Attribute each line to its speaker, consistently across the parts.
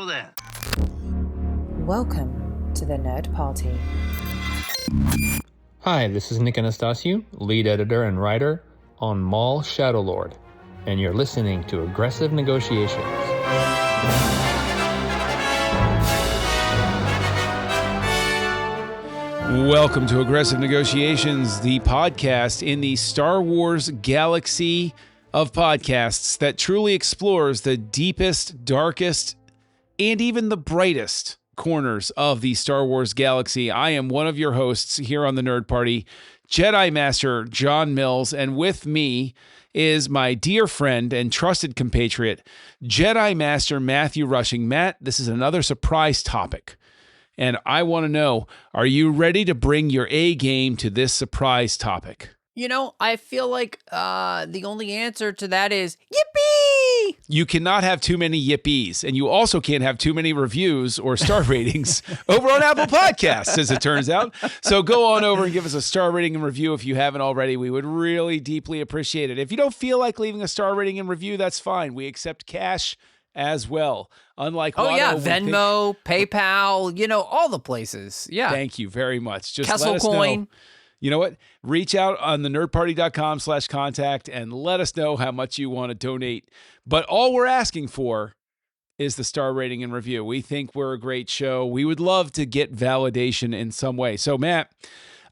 Speaker 1: then.
Speaker 2: Welcome to the Nerd Party.
Speaker 3: Hi, this is Nick Anastasiou, lead editor and writer on Maul Shadowlord, and you're listening to Aggressive Negotiations.
Speaker 4: Welcome to Aggressive Negotiations, the podcast in the Star Wars galaxy of podcasts that truly explores the deepest, darkest, and even the brightest corners of the Star Wars galaxy. I am one of your hosts here on the Nerd Party, Jedi Master John Mills, and with me is my dear friend and trusted compatriot, Jedi Master Matthew Rushing. Matt, this is another surprise topic, and I want to know, are you ready to bring your A game to this surprise topic?
Speaker 5: You know, I feel like the only answer to that is yippee!
Speaker 4: You cannot have too many yippies, and you also can't have too many reviews or star ratings over on Apple Podcasts, as it turns out. So go on over and give us a star rating and review if you haven't already. We would really deeply appreciate it. If you don't feel like leaving a star rating and review, that's fine. We accept cash as well. Unlike
Speaker 5: Venmo, PayPal, you know, all the places. Yeah.
Speaker 4: Thank you very much. Just
Speaker 5: Kessel
Speaker 4: let us
Speaker 5: Coin.
Speaker 4: know. You know what? Reach out on the nerdparty.com/contact and let us know how much you want to donate. But all we're asking for is the star rating and review. We think we're a great show. We would love to get validation in some way. So, Matt,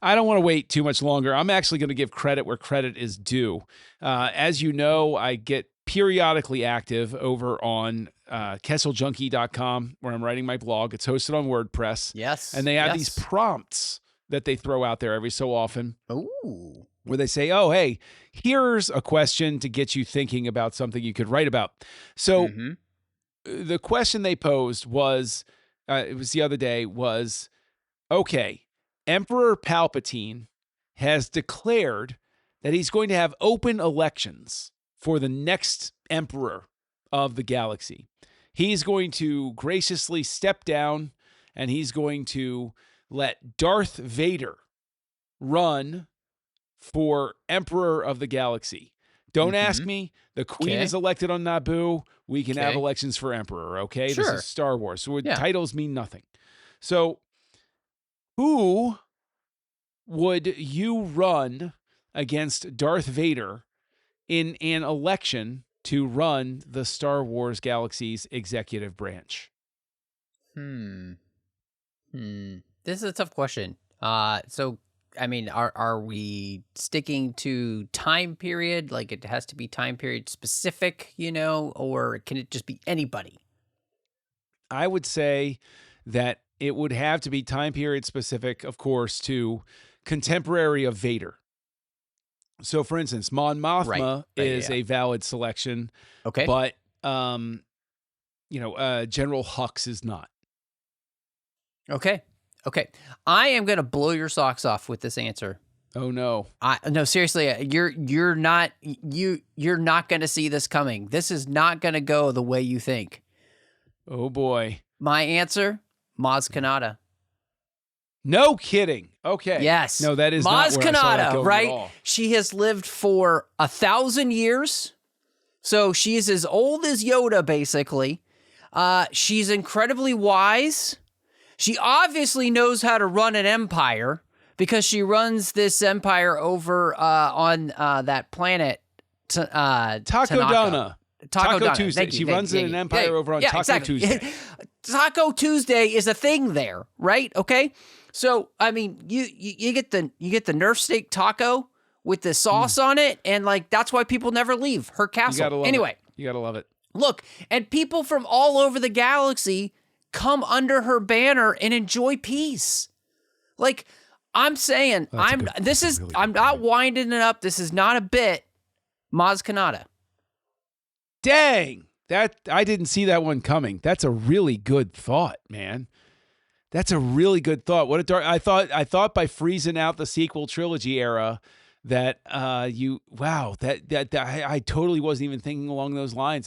Speaker 4: I don't want to wait too much longer. I'm actually going to give credit where credit is due. As you know, I get periodically active over on kesseljunkie.com, where I'm writing my blog. It's hosted on WordPress.
Speaker 5: Yes.
Speaker 4: And they have these prompts that they throw out there every so often.
Speaker 5: Ooh.
Speaker 4: Where they say, oh, hey, here's a question to get you thinking about something you could write about. So the question they posed was, it was the other day, was, okay, Emperor Palpatine has declared that he's going to have open elections for the next emperor of the galaxy. He's going to graciously step down and he's going to let Darth Vader run for Emperor of the Galaxy. Don't ask me. The Queen is elected on Naboo. We can have elections for Emperor, okay?
Speaker 5: Sure.
Speaker 4: This is Star Wars, so titles mean nothing. So who would you run against Darth Vader in an election to run the Star Wars galaxy's executive branch?
Speaker 5: This is a tough question. So, I mean, are we sticking to time period? Like it has to be time period specific, you know, or can it just be anybody?
Speaker 4: I would say that it would have to be time period specific, of course, to contemporary of Vader. So, for instance, Mon Mothma is a valid selection.
Speaker 5: Okay.
Speaker 4: But, General Hux is not.
Speaker 5: Okay. I am going to blow your socks off with this answer.
Speaker 4: Oh no.
Speaker 5: No, seriously, you're not going to see this coming. This is not going to go the way you think.
Speaker 4: Oh boy.
Speaker 5: My answer, Maz Kanata.
Speaker 4: No kidding. Okay.
Speaker 5: Yes.
Speaker 4: No, that is
Speaker 5: Maz
Speaker 4: not where I saw that
Speaker 5: Kanata,
Speaker 4: going
Speaker 5: right?
Speaker 4: at all.
Speaker 5: She has lived for 1,000 years. So she's as old as Yoda, basically. She's incredibly wise. She obviously knows how to run an empire because she runs this empire over on that planet.
Speaker 4: Taco Tuesday. She runs an empire over on Taco Tuesday.
Speaker 5: Taco Tuesday is a thing there, right? Okay. So I mean, you get the Nerf steak taco with the sauce on it, and like that's why people never leave her castle.
Speaker 4: You gotta love it.
Speaker 5: Look, and people from all over the galaxy come under her banner and enjoy peace. Like I'm saying, I'm not winding it up. This is not a bit. Maz Kanata.
Speaker 4: Dang. That I didn't see that one coming. That's a really good thought, man. That's a really good thought. I thought by freezing out the sequel trilogy era that I totally wasn't even thinking along those lines.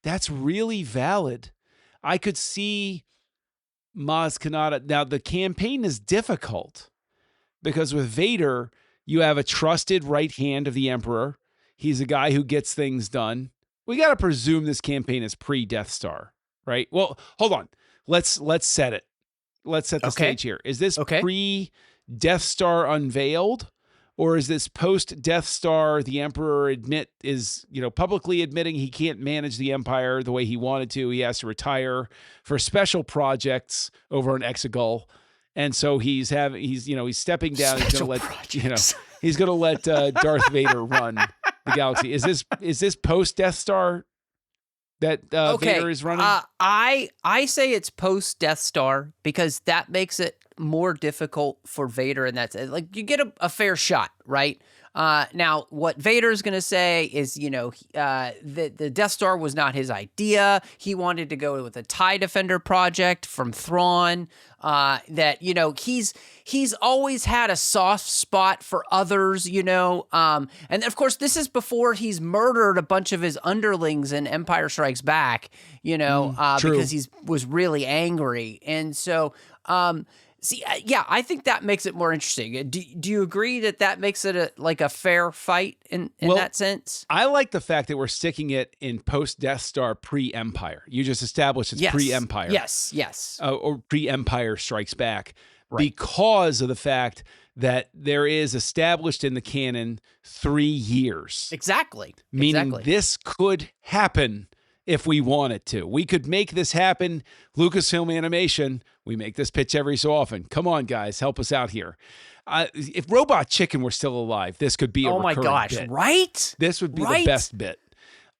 Speaker 4: That's really valid. I could see Maz Kanata. Now the campaign is difficult because with Vader, you have a trusted right hand of the Emperor. He's a guy who gets things done. We got to presume this campaign is pre-Death Star, right? Well, hold on. Let's set it. Let's set the stage here. Is this pre-Death Star unveiled, or is this post-Death Star? The Emperor is publicly admitting he can't manage the Empire the way he wanted to. He has to retire for special projects over on Exegol, and so he's stepping down. He's going to let Darth Vader run the galaxy. Is this post-Death Star that Vader is running?
Speaker 5: I say it's post Death Star because that makes it more difficult for Vader, and that's like you get a fair shot, right? Now, what Vader's going to say is, the Death Star was not his idea. He wanted to go with a TIE Defender project from Thrawn. He's always had a soft spot for others, and of course, this is before he's murdered a bunch of his underlings in Empire Strikes Back, because he was really angry. And so, I think that makes it more interesting. Do you agree that makes it a fair fight in that sense?
Speaker 4: I like the fact that we're sticking it in post-Death Star, pre-Empire. You just established it's pre-Empire.
Speaker 5: Yes.
Speaker 4: Or pre-Empire Strikes Back.
Speaker 5: Right.
Speaker 4: Because of the fact that there is established in the canon 3 years.
Speaker 5: Exactly.
Speaker 4: Meaning this could happen if we wanted to. We could make this happen. Lucasfilm Animation, we make this pitch every so often. Come on, guys, help us out here. If Robot Chicken were still alive, this could be a recurring
Speaker 5: my gosh,
Speaker 4: bit.
Speaker 5: Right?
Speaker 4: This would be the best bit.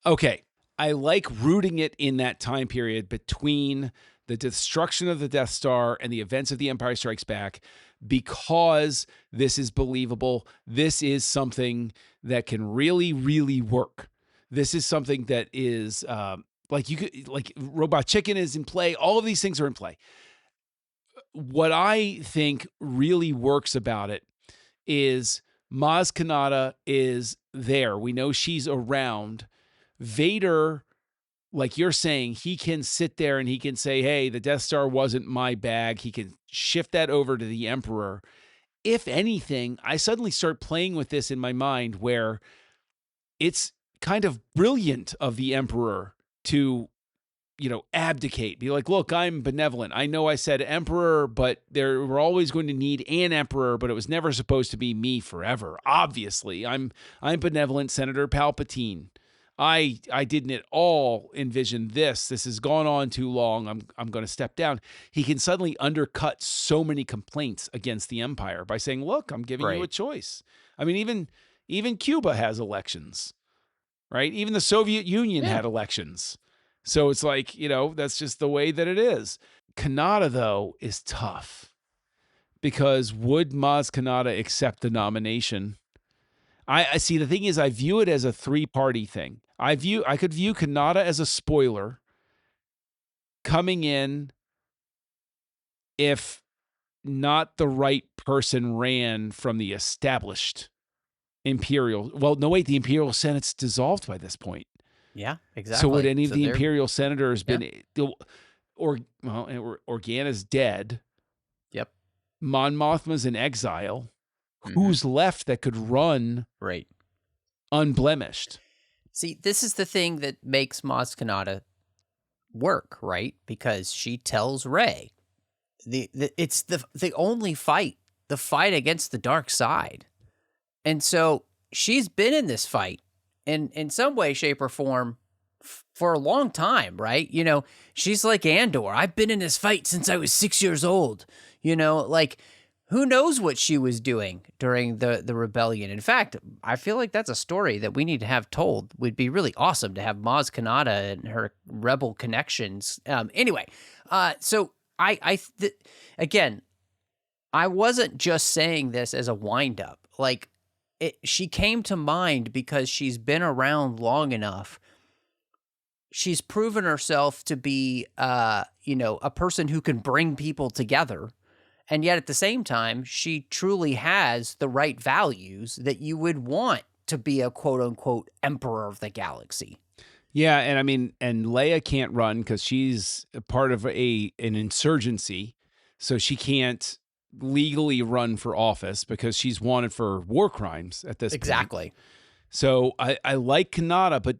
Speaker 4: Okay, I like rooting it in that time period between the destruction of the Death Star and the events of The Empire Strikes Back, because this is believable. This is something that can really, really work. This is something that is like Robot Chicken is in play. All of these things are in play. What I think really works about it is Maz Kanata is there. We know she's around. Vader, like you're saying, he can sit there and he can say, hey, the Death Star wasn't my bag. He can shift that over to the Emperor. If anything, I suddenly start playing with this in my mind where it's kind of brilliant of the Emperor to, abdicate, be like, look, I'm benevolent. I know I said Emperor, but we're always going to need an Emperor, but it was never supposed to be me forever. Obviously, I'm benevolent, Senator Palpatine. I didn't at all envision this. This has gone on too long. I'm going to step down. He can suddenly undercut so many complaints against the Empire by saying, look, I'm giving you a choice. I mean, even Cuba has elections. Right? Even the Soviet Union had elections. So it's like, that's just the way that it is. Kanata, though, is tough. Because would Maz Kanata accept the nomination? I see, the thing is, I view it as a three-party thing. I could view Kanata as a spoiler coming in if not the right person ran from the established Imperial. Well, no, wait, the Imperial Senate's dissolved by this point.
Speaker 5: Yeah, exactly.
Speaker 4: So would any of the Imperial Senators been, Organa's dead.
Speaker 5: Yep.
Speaker 4: Mon Mothma's in exile. Mm-hmm. Who's left that could run unblemished?
Speaker 5: See, this is the thing that makes Maz Kanata work, right? Because she tells Rey, it's the only fight, the fight against the dark side. And so she's been in this fight in some way, shape, or form for a long time, right? She's like Andor. I've been in this fight since I was 6 years old. Who knows what she was doing during the rebellion? In fact, I feel like that's a story that we need to have told. Would be really awesome to have Maz Kanata and her rebel connections. Anyway, so again, I wasn't just saying this as a wind-up. She came to mind because she's been around long enough. She's proven herself to be, a person who can bring people together. And yet at the same time, she truly has the right values that you would want to be a quote-unquote emperor of the galaxy.
Speaker 4: Yeah, and Leia can't run because she's a part of an insurgency, so she can't legally run for office because she's wanted for war crimes at this point.
Speaker 5: Exactly.
Speaker 4: So I like Kanata, but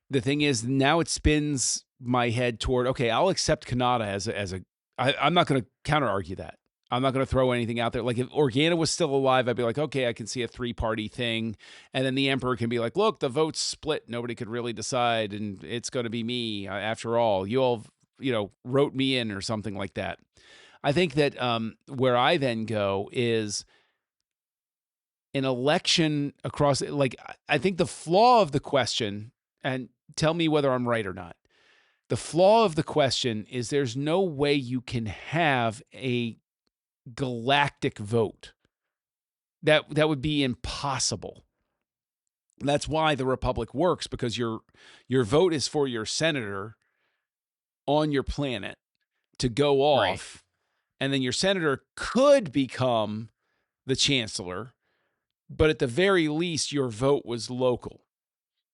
Speaker 4: the thing is now it spins my head toward, okay, I'll accept Kanata I'm not going to counter argue that. I'm not going to throw anything out there. Like if Organa was still alive, I'd be like, okay, I can see a 3-party thing. And then the Emperor can be like, look, the vote's split. Nobody could really decide. And it's going to be me after all. You all, wrote me in or something like that. I think that where I then go is an election across, like, I think the flaw of the question, and tell me whether I'm right or not. The flaw of the question is there's no way you can have a galactic vote. That would be impossible. That's why the Republic works, because your vote is for your senator on your planet to go off, right. And then your senator could become the chancellor, but at the very least, your vote was local.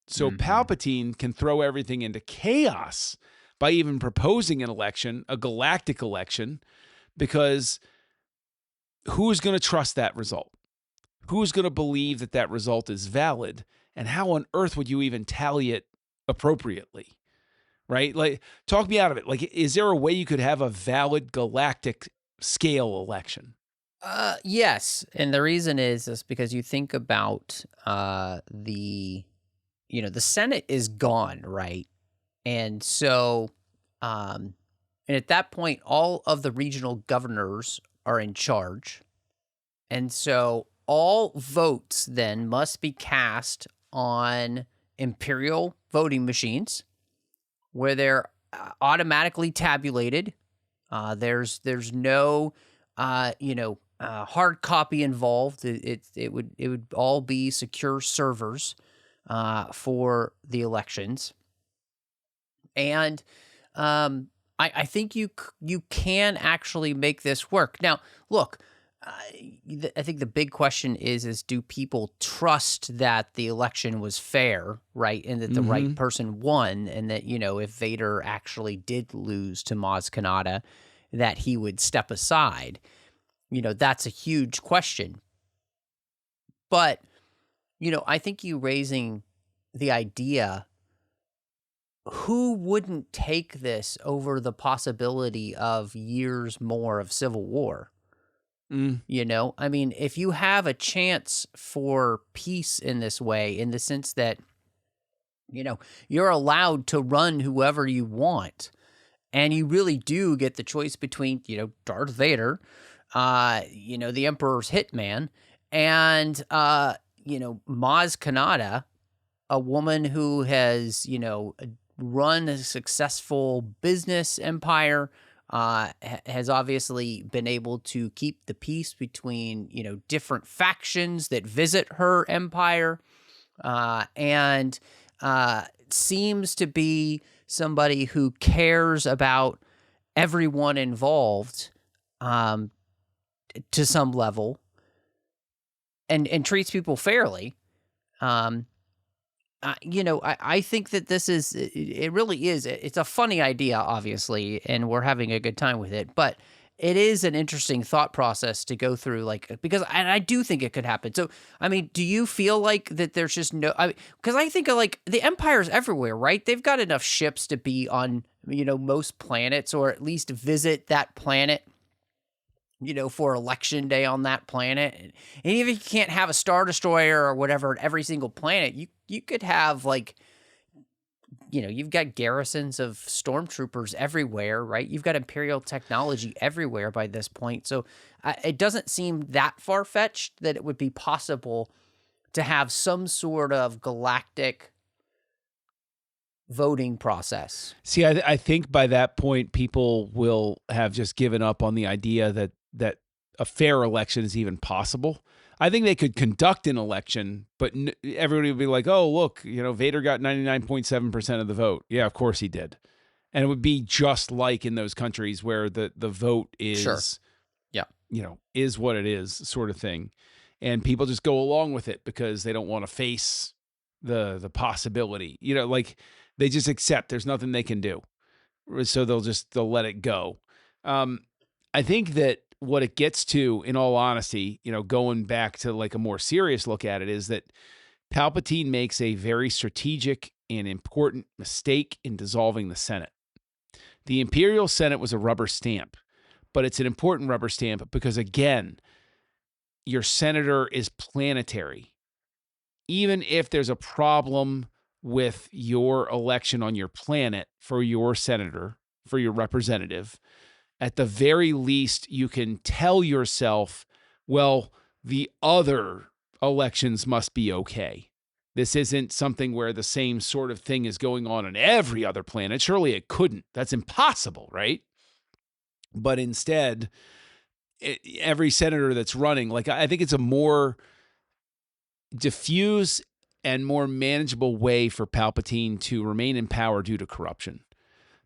Speaker 4: So Palpatine can throw everything into chaos by even proposing an election, a galactic election, because who's going to trust that result? Who's going to believe that that result is valid? And how on earth would you even tally it appropriately? Right? Like, talk me out of it. Like, is there a way you could have a valid galactic scale election?
Speaker 5: Yes. And the reason is because you think about the Senate is gone, right? And so, and at that point, all of the regional governors are in charge. And so all votes then must be cast on imperial voting machines where they're automatically tabulated. There's no, hard copy involved. It would all be secure servers for the elections. And I think you can actually make this work. Now, look, I think the big question is do people trust that the election was fair, right? And that the right person won, and that, if Vader actually did lose to Maz Kanata, that he would step aside. That's a huge question. But, I think you raising the idea, who wouldn't take this over the possibility of years more of civil war? I mean, if you have a chance for peace in this way, in the sense that, you're allowed to run whoever you want, and you really do get the choice between, Darth Vader, the Emperor's hitman, and, Maz Kanata, a woman who has, run a successful business empire, has obviously been able to keep the peace between, different factions that visit her empire, and seems to be somebody who cares about everyone involved to some level, and treats people fairly. I think that this is, it really is, it's a funny idea, obviously, and we're having a good time with it, but it is an interesting thought process to go through, because I do think it could happen. So, I mean, do you feel like that there's just because I think of, the Empire's everywhere, right? They've got enough ships to be on, most planets, or at least visit that planet, for election day on that planet. And even if you can't have a Star Destroyer or whatever at every single planet, you could have, you've got garrisons of stormtroopers everywhere, right? You've got Imperial technology everywhere by this point. So it doesn't seem that far-fetched that it would be possible to have some sort of galactic voting process.
Speaker 4: See, I think by that point, people will have just given up on the idea that a fair election is even possible. I think they could conduct an election, but everybody would be like, oh, look, Vader got 99.7% of the vote. Yeah, of course he did. And it would be just like in those countries where the vote is,
Speaker 5: sure. Yeah,
Speaker 4: is what it is, sort of thing. And people just go along with it because they don't want to face the possibility, they just accept there's nothing they can do. So they'll let it go. I think that what it gets to, in all honesty, going back to a more serious look at it, is that Palpatine makes a very strategic and important mistake in dissolving the Senate. The Imperial Senate was a rubber stamp, but it's an important rubber stamp because, again, your senator is planetary. Even if there's a problem with your election on your planet for your senator, for your representative, at the very least, you can tell yourself, well, the other elections must be okay. This isn't something where the same sort of thing is going on every other planet. Surely it couldn't. That's impossible, right? But instead, every senator that's running, like, I think it's a more diffuse and more manageable way for Palpatine to remain in power due to corruption,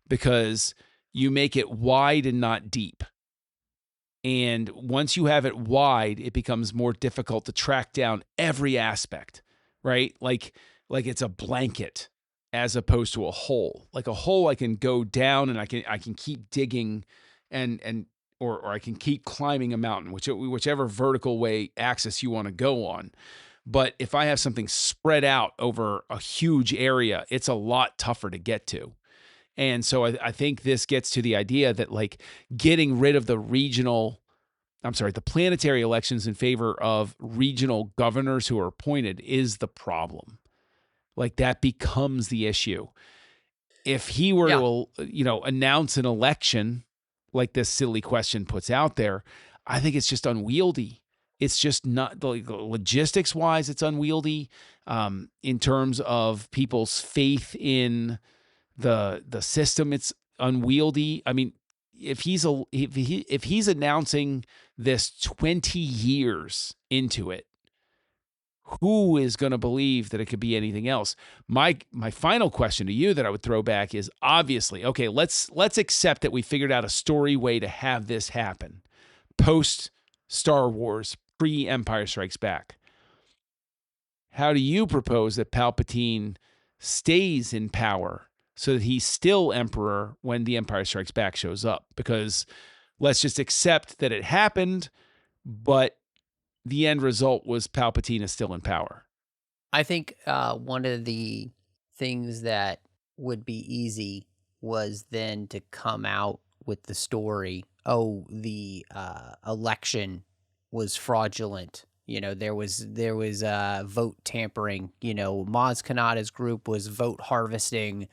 Speaker 4: because you make it wide and not deep. And once you have it wide, it becomes more difficult to track down every aspect, right? Like it's a blanket as opposed to a hole. Like a hole, I can go down and I can keep digging or I can keep climbing a mountain, whichever vertical way axis you want to go on. But if I have something spread out over a huge area, it's a lot tougher to get to. And so I think this gets to the idea that, like, getting rid of the planetary elections in favor of regional governors who are appointed is the problem. Like, that becomes the issue. If he were to, announce an election like this silly question puts out there, I think it's just unwieldy. It's just not, like, logistics wise, it's unwieldy. In terms of people's faith in the system, it's unwieldy. I mean, if he's announcing this 20 years into it, who is going to believe that it could be anything else? My final question to you that I would throw back is, obviously, okay, let's accept that we figured out a story way to have this happen post Star Wars, pre-Empire Strikes Back. How do you propose that Palpatine stays in power so that he's still Emperor when the Empire Strikes Back shows up? Because let's just accept that it happened, but the end result was Palpatine is still in power.
Speaker 5: I think one of the things that would be easy was then to come out with the story, the election was fraudulent. There was vote tampering. Maz Kanata's group was vote harvesting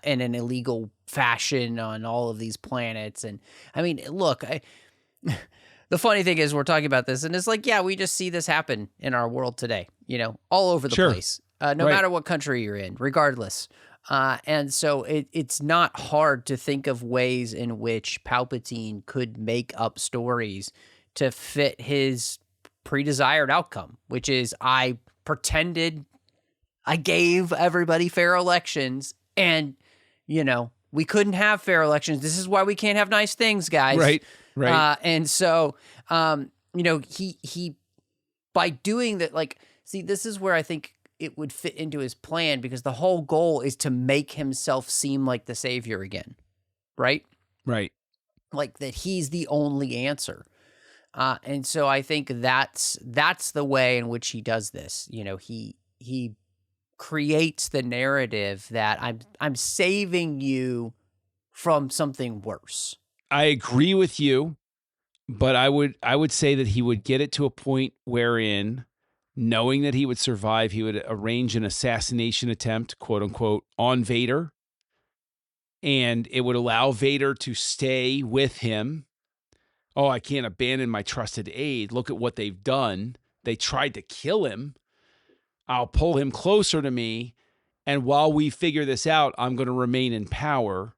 Speaker 5: in an illegal fashion on all of these planets. And I mean, look, the funny thing is we're talking about this and it's like, yeah, we just see this happen in our world today, all over the place, no matter what country you're in, regardless. And so it's not hard to think of ways in which Palpatine could make up stories to fit his pre-desired outcome, which is I pretended I gave everybody fair elections and, we couldn't have fair elections. This is why we can't have nice things, guys.
Speaker 4: Right.
Speaker 5: And so, he by doing that, like, see, this is where I think it would fit into his plan, because the whole goal is to make himself seem like the savior again. Right. Like that he's the only answer. And so I think that's the way in which he does this. He creates the narrative that I'm saving you from something worse.
Speaker 4: I agree with you, but I would say that he would get it to a point wherein, knowing that he would survive, he would arrange an assassination attempt, quote unquote, on Vader, and it would allow Vader to stay with him. Oh, I can't abandon my trusted aide. Look at what they've done. They tried to kill him. I'll pull him closer to me. And while we figure this out, I'm going to remain in power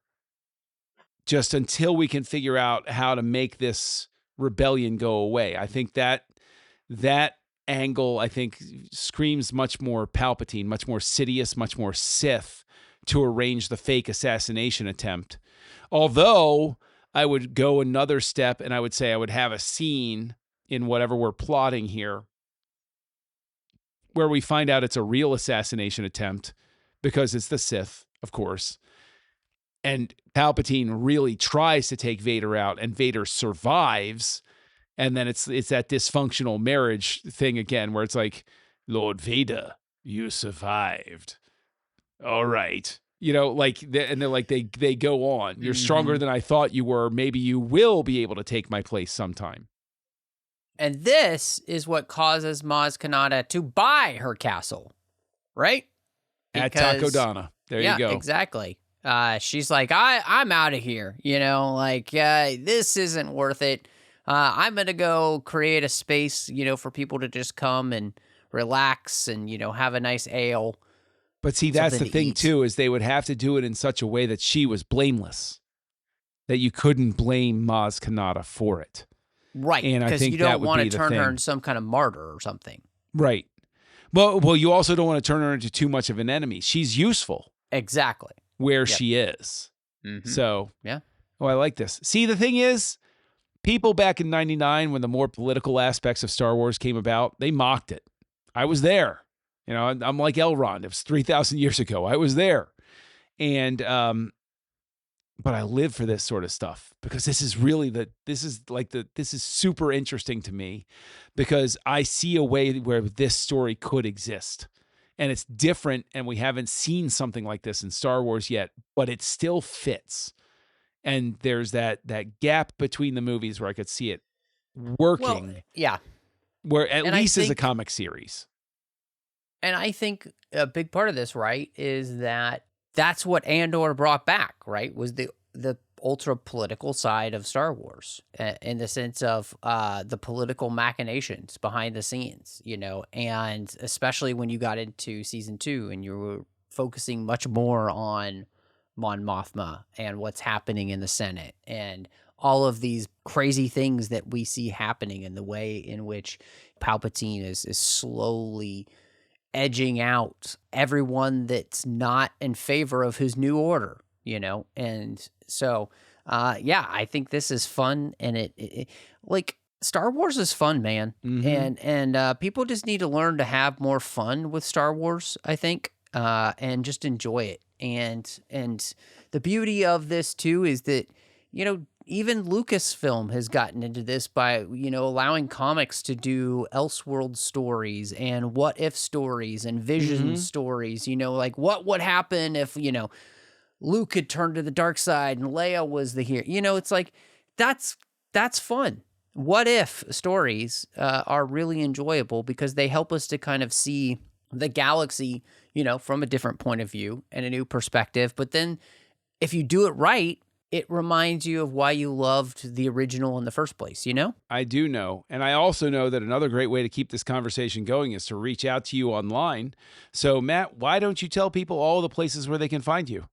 Speaker 4: just until we can figure out how to make this rebellion go away. I think that angle, I think, screams much more Palpatine, much more Sidious, much more Sith to arrange the fake assassination attempt. Although I would go another step and I would say I would have a scene in whatever we're plotting here where we find out it's a real assassination attempt, because it's the Sith, of course. And Palpatine really tries to take Vader out and Vader survives. And then it's that dysfunctional marriage thing again, where it's like, Lord Vader, you survived. All right. You know, like, and they're like, they go on. You're stronger than I thought you were. Maybe you will be able to take my place sometime.
Speaker 5: And this is what causes Maz Kanata to buy her castle, right?
Speaker 4: At Takodana. There you go.
Speaker 5: Exactly. She's like, I'm out of here. You know, like, this isn't worth it. I'm going to go create a space, you know, for people to just come and relax and, you know, have a nice ale.
Speaker 4: But see, that's the thing, too, is they would have to do it in such a way that she was blameless, that you couldn't blame Maz Kanata for it.
Speaker 5: Right,
Speaker 4: and I
Speaker 5: because
Speaker 4: think
Speaker 5: you don't
Speaker 4: that
Speaker 5: want
Speaker 4: would
Speaker 5: to
Speaker 4: be
Speaker 5: turn
Speaker 4: the
Speaker 5: her
Speaker 4: thing.
Speaker 5: into some kind of martyr or something.
Speaker 4: Right. Well, you also don't want to turn her into too much of an enemy. She's useful.
Speaker 5: Exactly.
Speaker 4: Where she is.
Speaker 5: Mm-hmm.
Speaker 4: So,
Speaker 5: yeah.
Speaker 4: Oh, I like this. See, the thing is, people back in 99, when the more political aspects of Star Wars came about, they mocked it. I was there. You know, I'm like Elrond. It was 3,000 years ago. I was there. And, but I live for this sort of stuff because this is really this is super interesting to me because I see a way where this story could exist. And it's different, and we haven't seen something like this in Star Wars yet, but it still fits. And there's that gap between the movies where I could see it working.
Speaker 5: Well, yeah.
Speaker 4: Where at least as a comic series.
Speaker 5: And I think a big part of this, right, is that's what Andor brought back, right, was the ultra political side of Star Wars in the sense of the political machinations behind the scenes, you know, and especially when you got into season 2 and you were focusing much more on Mon Mothma and what's happening in the Senate and all of these crazy things that we see happening in the way in which Palpatine is slowly edging out everyone that's not in favor of his new order, you know? And so, yeah, I think this is fun. And it like Star Wars is fun, man. Mm-hmm. And people just need to learn to have more fun with Star Wars, I think, and just enjoy it. And the beauty of this too is that, you know, even Lucasfilm has gotten into this by, you know, allowing comics to do Elseworld stories and what if stories and vision stories, you know, like what would happen if, you know, Luke had turned to the dark side and Leia was the hero. You know, it's like, that's fun. What if stories are really enjoyable because they help us to kind of see the galaxy, you know, from a different point of view and a new perspective. But then if you do it right, it reminds you of why you loved the original in the first place, you know?
Speaker 4: I do know. And I also know that another great way to keep this conversation going is to reach out to you online. So, Matt, why don't you tell people all the places where they can find you?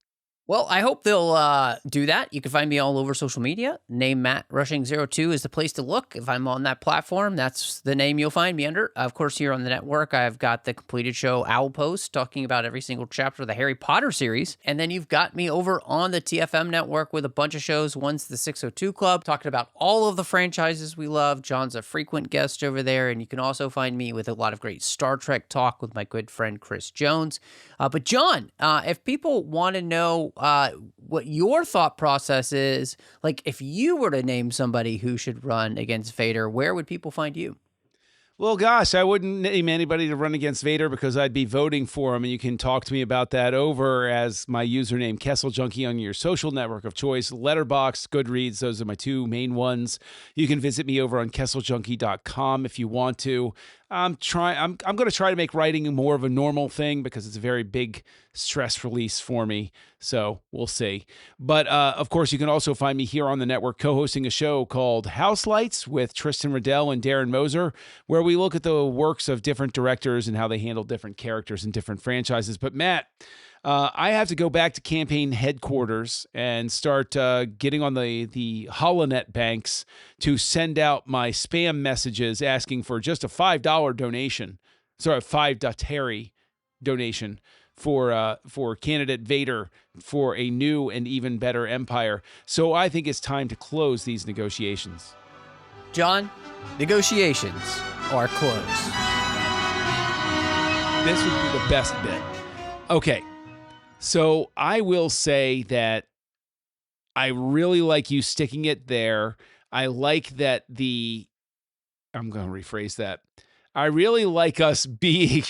Speaker 5: Well, I hope they'll do that. You can find me all over social media. Name Matt Rushing02 is the place to look. If I'm on that platform, that's the name you'll find me under. Of course, here on the network, I've got the completed show Owl Post, talking about every single chapter of the Harry Potter series. And then you've got me over on the TFM network with a bunch of shows. One's the 602 Club, talking about all of the franchises we love. John's a frequent guest over there. And you can also find me with a lot of great Star Trek talk with my good friend Chris Jones. But John, if people want to know what your thought process is, like if you were to name somebody who should run against Vader, where would people find you?
Speaker 4: Well, gosh, I wouldn't name anybody to run against Vader because I'd be voting for him, and you can talk to me about that over as my username Kessel Junkie on your social network of choice, Letterboxd, Goodreads. Those are my two main ones. You can visit me over on kesseljunkie.com if you want to. I'm going to try to make writing more of a normal thing because it's a very big stress release for me. So we'll see. But of course, you can also find me here on the network co-hosting a show called House Lights with Tristan Riddell and Darren Moser, where we look at the works of different directors and how they handle different characters in different franchises. But Matt, I have to go back to campaign headquarters and start getting on the HoloNet banks to send out my spam messages asking for just a $5 donation. Sorry, $5 donation for candidate Vader for a new and even better empire. So I think it's time to close these negotiations.
Speaker 5: John, negotiations are closed.
Speaker 4: This would be the best bit. Okay. So I will say that I really like you sticking it there. I like that I'm going to rephrase that. I really like us being...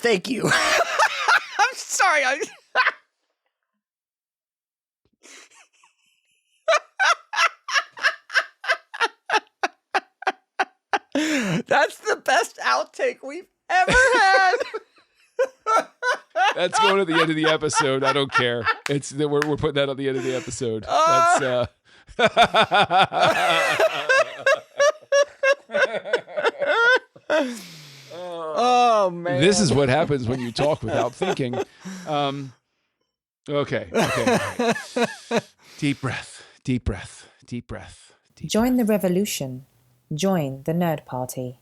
Speaker 5: Thank you. I'm sorry. That's the best outtake we've ever had.
Speaker 4: That's going at the end of the episode. I don't care. We're putting that at the end of the episode.
Speaker 5: Oh man.
Speaker 4: This is what happens when you talk without thinking. Okay. Deep breath.
Speaker 1: Join the revolution. Join the Nerd Party.